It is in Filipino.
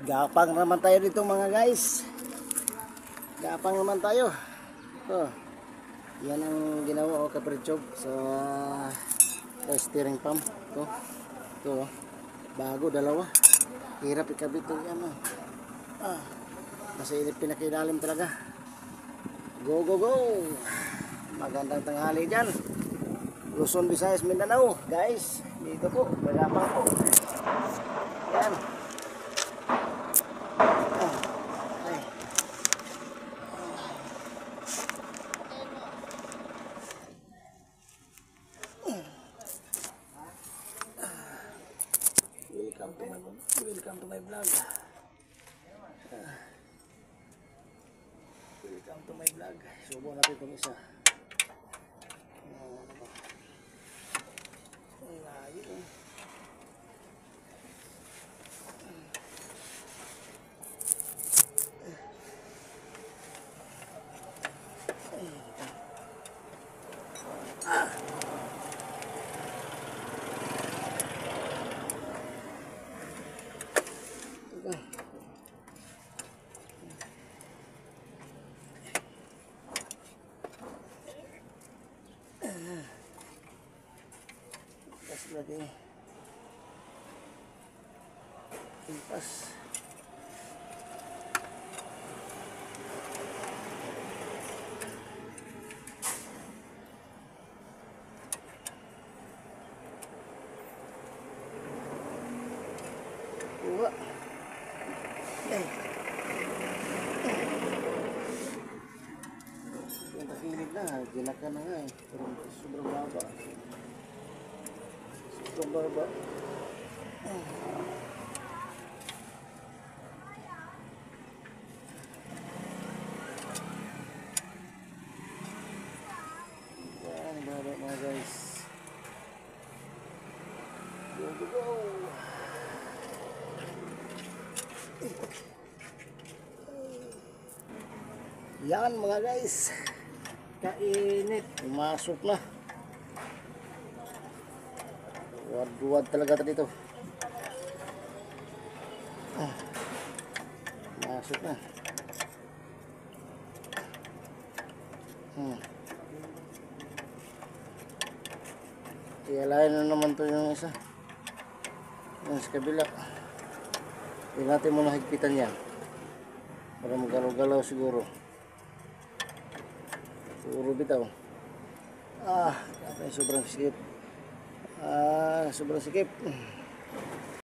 Gapang naman tayo dito mga guys. Gapang naman tayo. Ito. Yan ang ginawa ko kaperjob sa steering pump. Ito. Ito. Bago, dalawa. Hirap ikabit ito yan. Kasi pinakilalim talaga. Go, go, go! Magandang tanghali dyan. Luzon, Visayas, Mindanao. Guys, dito po. Gapang po. Yan. Welcome to my vlog. Welcome to my vlog. Subo natin itong isa. Ang layo eh. Pas lagi. Pas. Dua. Yung takilid na, ginakan na nga eh. Pero sobrang baba. Sobrang baba. Yan, baba mga guys. Go, go, go! Yan mga guys, kainit, pumasok na. Duwad talaga dito. Masuk na. Ialain na naman to yung isa. Yung sa kabila. Hindi natin muna higpitan yan. Para magalaw-galaw siguro. Siguro bitaw. Sobrang sikip. Sobrang sikip.